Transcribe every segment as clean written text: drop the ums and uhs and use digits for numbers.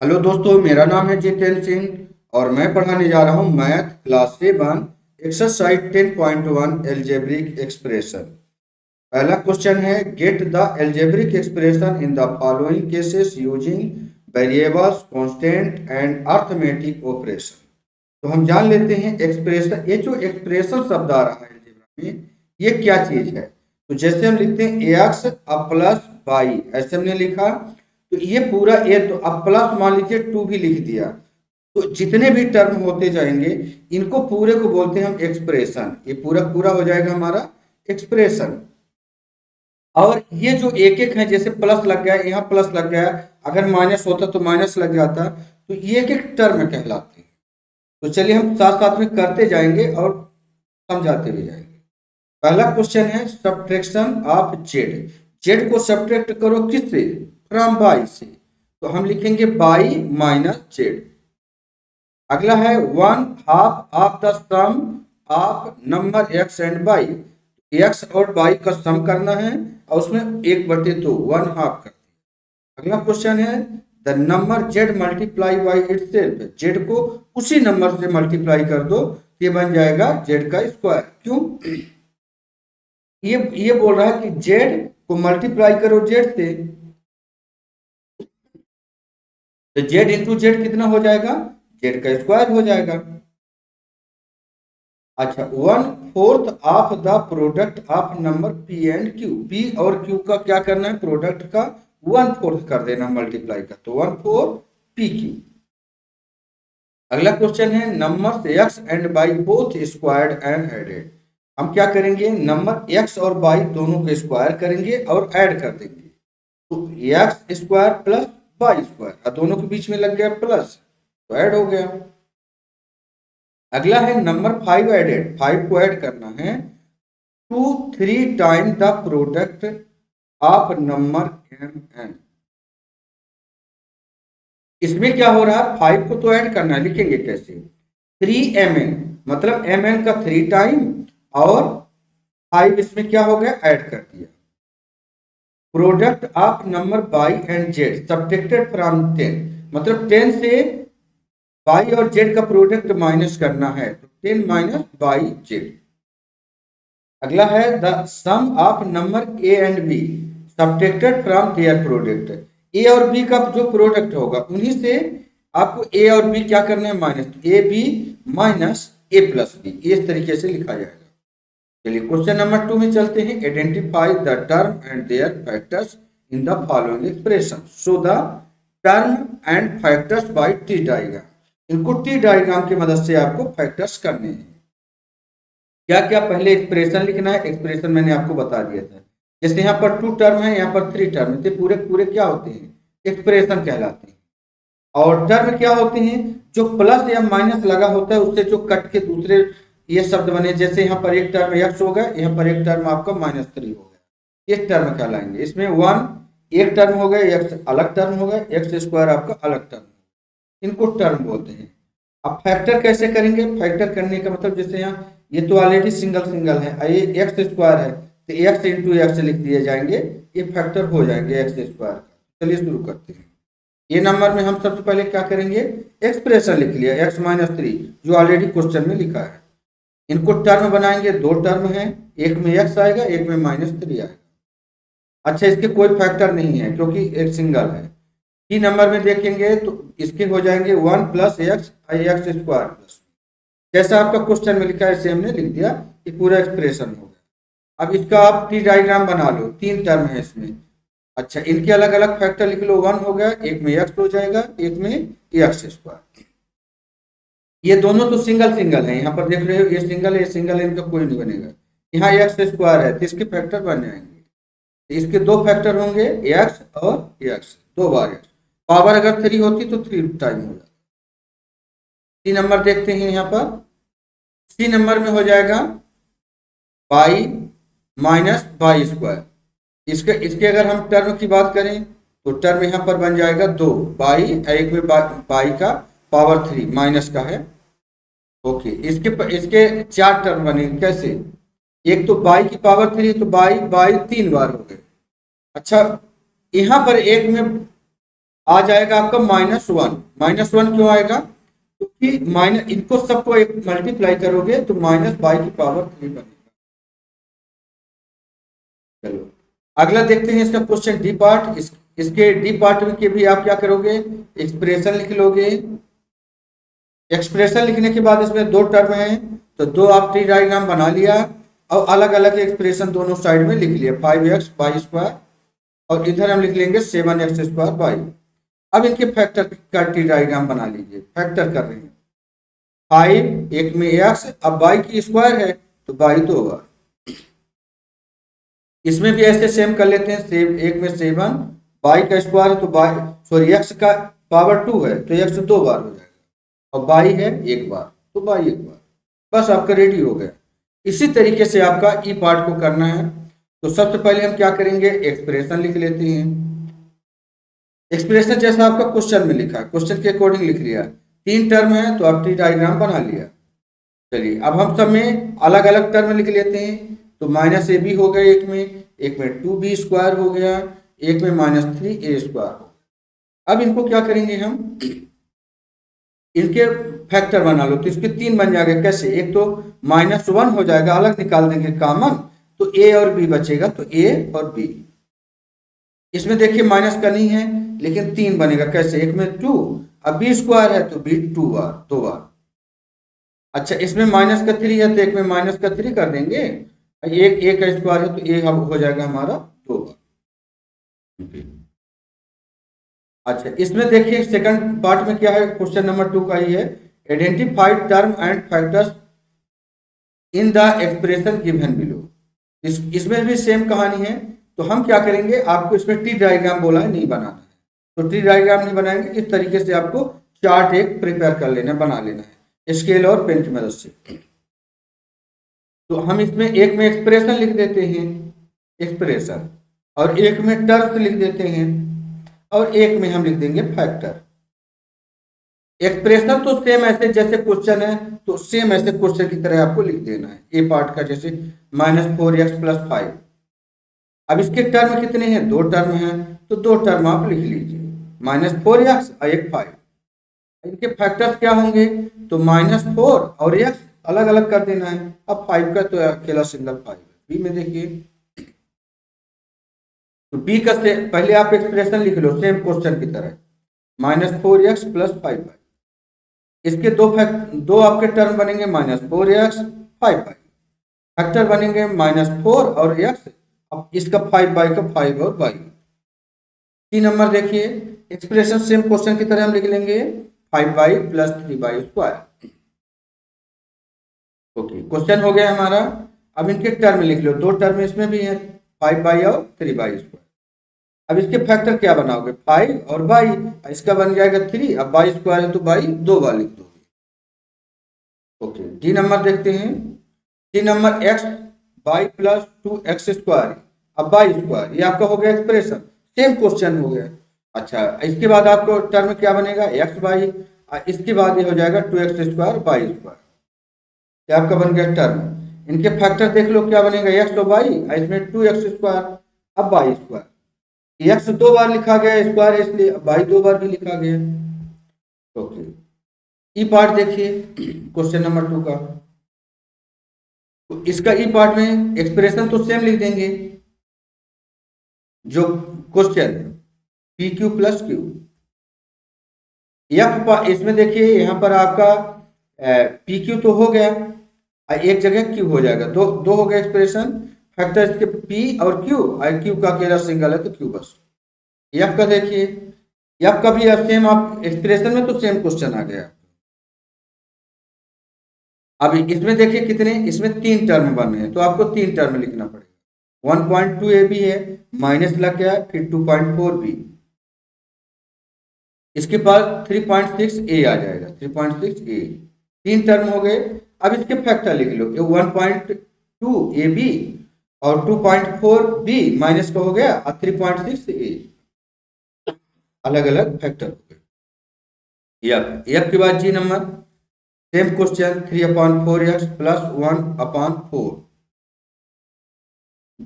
Hello दोस्तों, मेरा नाम है जितेंद्र सिंह और मैं पढ़ाने जा रहा हूँ math class 7 exercise 10.1 algebraic expression. पहला क्वेश्चन है, get the algebraic expression in the following cases using variables constant and arithmetic operation. तो हम जान लेते हैं एक्सप्रेशन, ये जो एक्सप्रेशन शब्द आ रहा है अलजेब्रा में, ये क्या चीज है। तो जैसे हम लिखते हैं एक्स अब प्लस वाई, ऐसे हमने लिखा। तो ये पूरा ए, तो अब प्लस मान लीजिए 2 भी लिख दिया। तो जितने भी टर्म होते जाएंगे इनको पूरे को बोलते हैं हम एक्सप्रेशन। ये पूरा पूरा हो जाएगा हमारा एक्सप्रेशन। और ये जो एक एक है, जैसे प्लस लग गया, यहाँ प्लस लग गया, अगर माइनस होता तो माइनस लग जाता, तो ये एक एक टर्म कहलाते हैं। तो चलिए हम साथ साथ में करते जाएंगे और समझाते भी जाएंगे। पहला क्वेश्चन है सब्ट्रैक्शन ऑफ जेड। जेड को सब्ट्रैक्ट करो किससे? फ्रॉम बाई से। तो हम लिखेंगे बाई माइनस जेड। अगला है 1/2 of the sum of number X and Y. X और बाई का सम करना है और उसमें 1/2 1/2 कर दिया। अगला क्वेश्चन है the number Z multiply by itself. Z को उसी नंबर से मल्टीप्लाई कर दो, ये बन जाएगा जेड का स्क्वायर। क्यों? ये बोल रहा है कि जेड को मल्टीप्लाई करो जेड से, तो जेड इंटू जेड कितना हो जाएगा? जेड का स्क्वायर हो जाएगा। अच्छा, 1/4 of the product of number P and Q. P और क्यू का क्या करना है? प्रोडक्ट का 1/4 कर देना मल्टीप्लाई का, तो 1/4 पी क्यू। अगला क्वेश्चन है number X and Y both squared and added. हम क्या करेंगे? नंबर एक्स और वाई दोनों को स्क्वायर करेंगे और ऐड कर देंगे। तो X square plus Y square, और दोनों के बीच में लग गया प्लस, तो ऐड हो गया। अगला है नंबर 5 एडेड। 5 को ऐड करना है 2 3 time the product of number M N. इसमें क्या हो रहा है? 5 को तो ऐड करना है, लिखेंगे कैसे? 3mn, मतलब mn का 3 टाइम और 5 इसमें क्या हो गया? ऐड कर दिया। Product of number by and Z subtracted from 10, मतलब 10 से बाई और जेड का प्रोडक्ट माइनस करना है, तो 10 माइनस बाई जेड। अगला है the sum of number A and B subtracted from their product. A और बी का जो प्रोडक्ट होगा उन्हीं से आपको ए और बी क्या करना है? Minus. A B minus A plus B, इस तरीके से लिखा जाएगा। चलिए क्वेश्चन नंबर 2 में चलते हैं। Identify the term and their factors in the following expression. Show the term and factors by T diagram. इनको टी डायग्राम की मदद से आपको फैक्टर्स करने हैं। क्या क्या पहले एक्सप्रेशन लिखना है? एक्सप्रेशन मैंने आपको बता दिया था। जैसे यहाँ पर 2 टर्म है, यहाँ पर 3 टर्म है, तो पूरे पूरे क्या होते हैं? एक्सप्रेशन कहलाते हैं। और टर्म क्या होते हैं? जो प्लस या माइनस लगा होता है उससे जो कट के दूसरे ये शब्द बने। जैसे यहाँ पर एक टर्म एक्स हो गया, यहाँ पर एक टर्म आपका -3 हो गया, ये टर्म कहलाएंगे। इसमें 1 एक टर्म हो गया, एक्स अलग टर्म हो गया, एक्स स्क्वायर आपका अलग टर्म, इनको टर्म बोलते हैं। अब फैक्टर कैसे करेंगे? फैक्टर करने का मतलब जैसे यहाँ ये तो ऑलरेडी सिंगल सिंगल है, ये एक्स स्क्वायर है, तो एक्स इंटू एक्स लिख दिए जाएंगे, ये फैक्टर हो जाएंगे एक्स स्क्वायर का। चलिए शुरू करते हैं। ये नंबर में हम सबसे पहले क्या करेंगे? एक्सप्रेशन लिख लिया x-3, जो ऑलरेडी क्वेश्चन में लिखा है। इनको टर्म बनाएंगे, 2 टर्म है, एक में x आएगा, एक में -3 आएगा। अच्छा, इसके कोई फैक्टर नहीं है क्योंकि एक सिंगल है। टी नंबर में देखेंगे तो इसके हो जाएंगे 1 + x² जैसा आपका क्वेश्चन में लिखा है ऐसे हमने लिख दिया, ये पूरा एक्सप्रेशन हो गया। अब इसका आप टी डायग्राम बना लो, 3 टर्म है इसमें। अच्छा, इनके अलग अलग फैक्टर लिख लो। 1 हो गया, एक में x हो जाएगा, एक में x²। ये दोनों तो सिंगल सिंगल है, यहाँ पर देख रहे हो ये सिंगल है, ये सिंगल है, इनका कोई नहीं बनेगा। यहाँ x² है तो इसके फैक्टर बन जाएंगे। तो इसके 2 फैक्टर होंगे, x और x, 2 बार x। पावर अगर 3 होती तो 3 टाइम हो जाता। सी नंबर देखते हैं यहाँ पर। सी नंबर में हो जाएगा बाई माइनस बाई स्क्वायर। इसके इसके अगर हम टर्म की बात करें तो टर्म यहाँ पर बन जाएगा 2 बाई, एक में बाई का पावर 3 माइनस का है। ओके, इसके 4 टर्म बने। कैसे? एक तो बाई की पावर 3, तो बाई बाई 3 बार हो गए। अच्छा, यहाँ पर एक में आ जाएगा आपका -1। -1 क्यों आएगा? क्योंकि माइनस इनको सबको एक मल्टीप्लाई करोगे तो -y⁴ बनेगा। चलो अगला देखते हैं इसका क्वेश्चन डी पार्ट। इसके डी पार्ट में के भी आप क्या करोगे? एक्सप्रेशन लिख लोगे। एक्सप्रेशन लिखने के बाद इसमें दो टर्म है तो दो आप ट्री डायग्राम बना लिया और अलग अलग एक्सप्रेशन दोनों साइड में लिख लिया। 5x² और इधर हम लिख लेंगे 7x² अब इनके फैक्टर का ट्री डायग्राम बना लीजिए। फैक्टर कर रहे हैं 5 एक में x, अब y की स्क्वायर है तो y 2 बार। इसमें भी ऐसे सेम कर लेते हैं। एक में 7 y का स्क्वायर है तो x का पावर 2 है तो x 2 बार हो जाएगा और y है 1 बार तो y 1 बार। बस आपका रेडी हो गया। इसी तरीके से आपका ई पार्ट को करना है। तो सबसे पहले हम क्या करेंगे? एक्सप्रेशन लिख लेते हैं। एक्सप्रेशन जैसा आपका क्वेश्चन में लिखा है, क्वेश्चन के अकॉर्डिंग लिख लिया। 3 टर्म है तो आप ट्री डायग्राम बना लिया। चलिए अब हम सब में अलग अलग टर्म लिख लेते हैं। तो -ab हो गया एक में 2b² हो गया, एक में -3a²। अब इनको क्या करेंगे हम? इनके फैक्टर बना लो तो इसके 3 बन जाएगा। कैसे? एक तो -1 हो जाएगा, अलग निकाल देंगे कॉमन तो a और b बचेगा तो a और b। इसमें देखिए माइनस का नहीं है लेकिन 3 बनेगा। कैसे? एक में 2, अब b² है तो b 2 बार 2 बार। अच्छा इसमें -3 है तो एक में -3 कर देंगे। एक का स्क्वायर है तो ये अब हो जाएगा हमारा 2 बार। अच्छा इसमें देखिए सेकंड पार्ट में क्या है? क्वेश्चन नंबर 2 का ही है। Identified term and factors in the expression given below. इसमें भी सेम कहानी है। तो हम क्या करेंगे? आपको इसमें ट्री डायग्राम बोला है, नहीं बनाना है तो ट्री डायग्राम नहीं बनाएंगे। इस तरीके से आपको चार्ट एक प्रिपेयर कर लेना, बना लेना है स्केल और पेन की मदद से। तो हम इसमें एक में एक्सप्रेशन लिख देते हैं, एक्सप्रेशन, और एक में टर्म्स लिख देते हैं और एक में हम लिख देंगे फैक्टर। एक्सप्रेशन तो सेम ऐसे जैसे क्वेश्चन है तो सेम ऐसे क्वेश्चन की तरह आपको लिख देना है। ए पार्ट का जैसे -4x + 5। अब इसके टर्म कितने हैं? 2 टर्म हैं तो 2 टर्म आप लिख लीजिए, -4x और एक 5। इनके फैक्टर्स क्या होंगे? तो -4 और x अलग अलग कर देना है। अब 5 का तो अकेला सिंगल 5 है। बी में देखिए तो बी का से पहले आप एक्सप्रेशन लिख लो सेम क्वेश्चन की तरह, -4x + 5y। इसके दो आपके टर्म बनेंगे -4x 5y। फैक्टर बनेंगे -4 और x। अब इसका 5y का 5 और y। 3 नंबर देखिए एक्सप्रेशन सेम क्वेश्चन की तरह हम लिख लेंगे 5y + 3y²। ओके क्वेश्चन हो गया हमारा। अब इनके टर्म लिख लो, 2 टर्म इसमें भी है 5y और 3y²। अब इसके फैक्टर क्या बनाओगे? 5 और y, इसका बन जाएगा 3। अब y² है तो y 2 बार लिख दोगे। ओके डी नंबर देखते हैं। D number x y + 2x²। अब y², ये आपका हो गया एक्सप्रेशन, सेम क्वेश्चन हो गया। अच्छा इसके बाद आपको टर्म क्या बनेगा? xy, इसके बाद ये हो जाएगा 2x² y²। ये आपका बन गया टर्म। इनके फैक्टर देख लो क्या बनेगा? x और y, इसमें 2x², अब y²। x 2 बार लिखा गया स्क्वायर है इसलिए y 2 बार भी लिखा गया। ओके ई पार्ट देखिए क्वेश्चन नंबर 2 का। तो इसका ई पार्ट में एक्सप्रेशन तो सेम लिख देंगे जो क्वेश्चन PQ + Q। इसमें देखिए यहाँ पर आपका PQ तो हो गया, एक जगह Q हो जाएगा। दो हो गया एक्सप्रेशन। फैक्टर इसके P और Q, Q का अकेला सिंगल है तो Q बस। एफ का देखिए, एफ का भी सेम आप एक्सप्रेशन में तो सेम क्वेश्चन आ गया। अब इसमें देखिए कितने, इसमें 3 टर्म बने हैं तो आपको 3 टर्म लिखना पड़ेगा। 1.2 AB है, माइनस लग गया, फिर 2.4 B, इसके बाद 3.6 A आ जाएगा, 3.6 A। 3 टर्म हो गए। अब इसके फैक्टर लिख लो, 1.2 AB और 2.4 B माइनस का हो गया और 3.6 A, अलग अलग फैक्टर हो गए। एफ के बाद G number same question 3/4x + 1/4।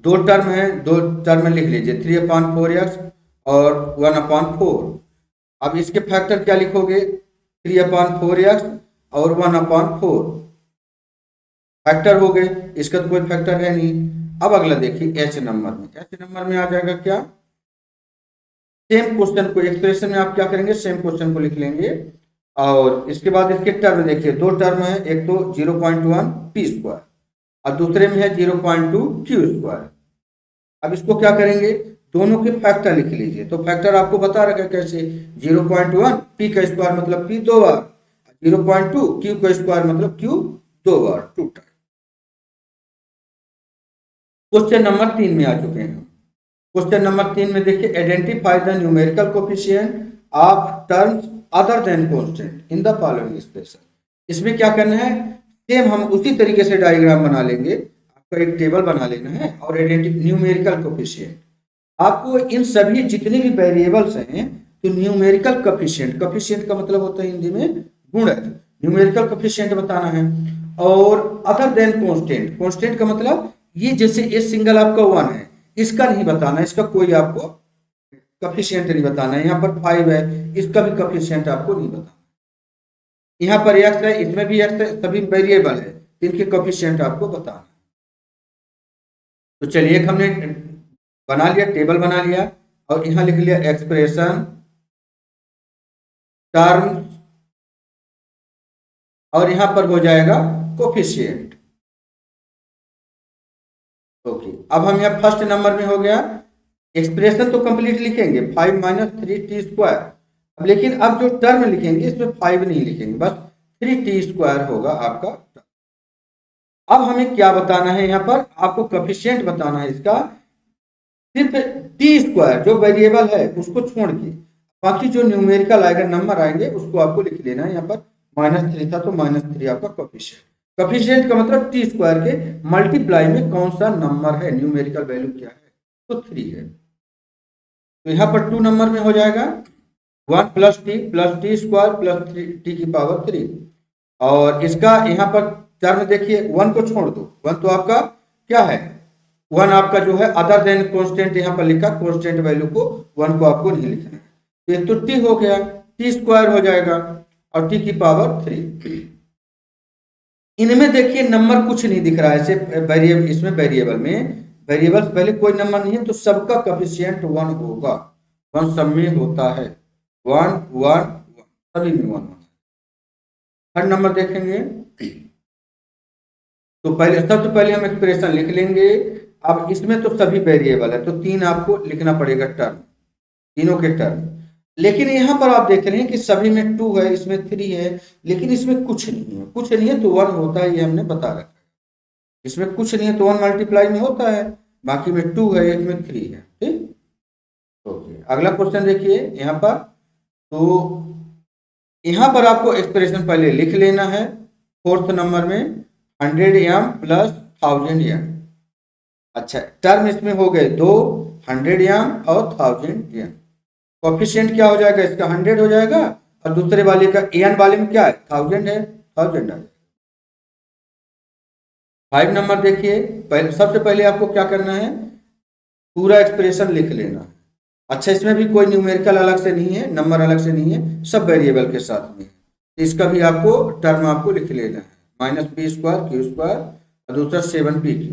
2 term है, 2 टर्म लिख लीजिए 3/4x और 1/4। अब इसके फैक्टर क्या लिखोगे, 3/4x और 1/4 फैक्टर हो गए, इसका तो कोई फैक्टर है नहीं। अब अगला देखिए एच नंबर में, एच नंबर में आ जाएगा क्या, सेम क्वेश्चन को एक्सप्रेशन में आप क्या करेंगे, सेम क्वेश्चन को लिख लेंगे और इसके बाद इसके टर्म देखिए, दो टर्म है, एक तो 0.1 पी स्क्वायर और दूसरे में है 0.2 क्यू स्क्वायर। अब इसको क्या करेंगे, दोनों के फैक्टर लिख लीजिए। तो फैक्टर आपको बता रखा है कैसे, 0.1 पी का स्क्वायर मतलब पी 2 बार, 0.2 क्यू का स्क्वायर मतलब क्यू 2 बार, 2 टाइम। क्वेश्चन नंबर 3 में आ चुके हैं। क्वेश्चन नंबर 3 में देखिए, identify the numerical coefficient of terms other than constant in the following expression. इसमें क्या करना है, सेम हम उसी तरीके से डायग्राम बना लेंगे, आपको एक टेबल बना लेना है और न्यूमेरिकल कोफिशिएंट, आपको इन सभी जितने भी वेरिएबल्स हैं, तो न्यूमेरिकल कोफिशिएंट, कोफिशिएंट का मतलब होता है हिंदी में गुणक, न्यूमेरिकल कोफिशिएंट बताना है। और अदर देन कांस्टेंट, कांस्टेंट का मतलब ये जैसे ये सिंगल आपका 1 है, इसका नहीं बताना, इसका कोई आपको कोफिशिएंट नहीं बताना है। यहाँ पर 5 है, इसका भी कोफिशिएंट आपको नहीं बताना। यहाँ पर x है, इसमें भी x है, सभी वेरिएबल है, इनके कोफिशिएंट आपको बताना है। तो चलिए एक हमने बना लिया, टेबल बना लिया और यहाँ लिख लिया एक्सप्रेशन टर्म और यहाँ पर हो जाएगा कोफिशिएंट। ओके, अब हम यहाँ फर्स्ट नंबर में हो गया, एक्सप्रेशन तो कंप्लीट लिखेंगे 5 - 3t स्क्वायर। अब लेकिन अब जो टर्म लिखेंगे इसमें 5 नहीं लिखेंगे, बस 3t स्क्वायर होगा आपका। अब हमें क्या बताना है, यहाँ पर आपको कोफिशिएंट बताना है इसका, सिर्फ टी स्क्वायर जो वेरिएबल है उसको छोड़ के, बाकी जो न्यूमेरिकल आएगा, नंबर आएंगे, उसको आपको लिख लेना है। यहाँ पर -3 था तो -3 आपका कोफिशिएंट। कोफिशिएंट का मतलब टी स्क्वायर के मल्टीप्लाई में कौन सा नंबर है, न्यूमेरिकल वैल्यू क्या है, तो 3 है। तो यहाँ पर 2 नंबर में हो जाएगा 1 + t स्क्वायर प्लस t की पावर 3। और इसका यहाँ पर टर्म देखिए, 1 को छोड़ दो, 1 तो आपका क्या है, 1 आपका जो है अदर देन कांस्टेंट, यहाँ पर लिखा कांस्टेंट वैल्यू को 1 को आपको नहीं लिखना है। तो एक तो t हो गया, t स्क्वायर हो जाएगा और t की पावर 3। इनमें देखिए नंबर कुछ नहीं दिख रहा है, ऐसे वेरिएबल, इसमें वेरिएबल में वेरिएबल्स पहले कोई नंबर नहीं है, तो सबका कोफिशिएंट 1 होगा, 1 सब में होता है, 1 1 1 सभी में 1 होता है। हर नंबर देखेंगे तो पहले, सबसे पहले हम एक्सप्रेशन लिख लेंगे। अब इसमें तो सभी वेरिएबल है, तो 3 आपको लिखना पड़ेगा टर्म, तीनों के टर्म। लेकिन यहाँ पर आप देख रहे हैं कि सभी में 2 है, इसमें 3 है, लेकिन इसमें कुछ नहीं है, कुछ नहीं है तो 1 होता है, ये हमने बता रखा है। इसमें कुछ नहीं है तो 1 मल्टीप्लाई में होता है, बाकी में 2 है, एक में 3 है, ठीक। ओके, अगला क्वेश्चन देखिए यहाँ पर। तो यहाँ पर आपको एक्सप्रेशन पहले लिख लेना है, फोर्थ नंबर में 100m + 1000m। अच्छा, टर्म इसमें हो गए 2, 100m और 1000m। कोफिशिएंट क्या हो जाएगा, इसका 100 हो जाएगा और दूसरे वाले का एन वाले में क्या है, 1000 है, 1000 है। 5 नंबर देखिए, सबसे पहले आपको क्या करना है, पूरा एक्सप्रेशन लिख लेना है। अच्छा, इसमें भी कोई न्यूमेरिकल अलग से नहीं है, नंबर अलग से नहीं है, सब वेरिएबल के साथ में है। इसका भी आपको टर्म आपको लिख लेना है, -b² q² और दूसरा 7pq।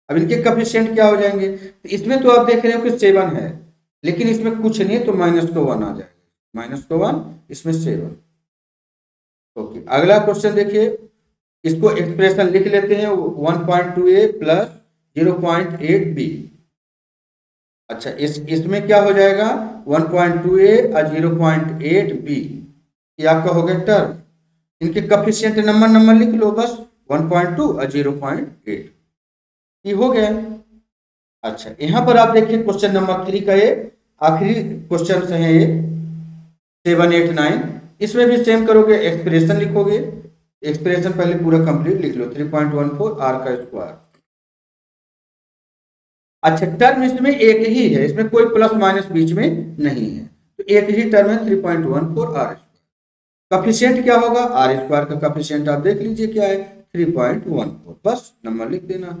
अब इनके कोफिशिएंट क्या हो जाएंगे, तो इसमें तो आप देख रहे हो कि 7 है, लेकिन इसमें कुछ नहीं है तो -1 आ जाएगा, -1 इसमें 7। ओके, अगला क्वेश्चन देखिए, इसको एक्सप्रेशन लिख लेते हैं 1.2a + 0.8b। अच्छा, इसमें क्या हो जाएगा, 1.2a और 0.8b, ये आपका हो गया टर्म। इनके कोफिशिएंट नंबर लिख लो बस, 1.2 और 0.8, ये हो गया। अच्छा, यहाँ पर आप देखिए क्वेश्चन नंबर 3 का ये आखिरी क्वेश्चन है, ये 7 8 9। इसमें भी सेम करोगे, एक्सप्रेशन लिखोगे, एक्सप्रेशन पहले पूरा कंप्लीट लिख लो, 3.14 r²। अच्छा, टर्म इसमें एक ही है, इसमें कोई प्लस माइनस बीच में नहीं है, तो एक ही टर्म है 3.14 r²। कोफिशिएंट क्या होगा, r² का कोफिशिएंट आप देख लीजिए क्या है, 3.14, बस नंबर लिख देना।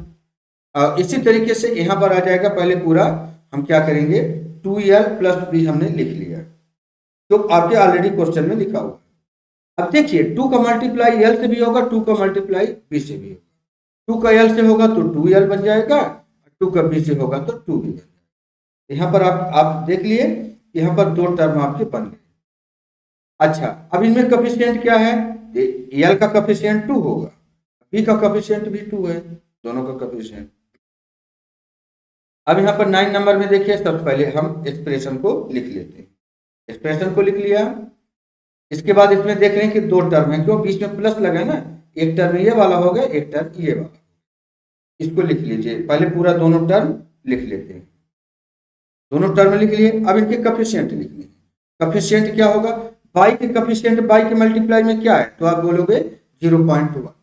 इसी तरीके से यहाँ पर आ जाएगा, पहले पूरा हम क्या करेंगे, 2l + b हमने लिख लिया, जो आपके ऑलरेडी क्वेश्चन में लिखा हुआ है। अब देखिए 2 का मल्टीप्लाई एल से भी होगा, 2 का मल्टीप्लाई बी से भी होगा। 2 का एल से होगा तो 2l बन जाएगा, 2 का बी से होगा तो 2b बन जाएगा। यहाँ पर आप देख लिए, यहाँ पर 2 टर्म आपके बन गए। अच्छा, अब इनमें कॉफिशिएंट क्या है? एल का कॉफिशिएंट 2 होगा, बी का कॉफिशिएंट भी 2 है, दोनों का कॉफिशिएंट। अब यहाँ पर 9 नंबर में देखिए, सबसे पहले हम एक्सप्रेशन को लिख लेते हैं। एक्सप्रेशन को लिख लिया। इसके बाद इसमें देख रहे हैं कि 2 टर्म है, क्यों? बीच में प्लस लगा ना, एक टर्म ये वाला हो गया, एक टर्म ये वाला। इसको लिख लीजिए, पहले पूरा दोनों टर्म लिख लेते हैं। दोनों टर्म लिख लिए। अब इनके कॉफिशिएंट लिखने हैं। कॉफिशिएंट क्या होगा? बाई के कॉफिशिएंट बाई के मल्टीप्लाई में क्या है? तो आप बोलोगे 0.1।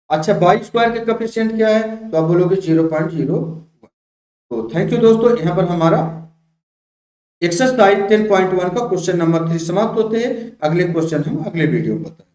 अच्छा, बाई स्क्वायर के कॉफिशिएंट क्या है? तो आप बोलोगे 0.01। तो थैंक यू दोस्तों, यहाँ पर हमारा एक्सरसाइज 10.1 का क्वेश्चन नंबर 3 समाप्त होते हैं। अगले क्वेश्चन हम अगले वीडियो में बताएंगे।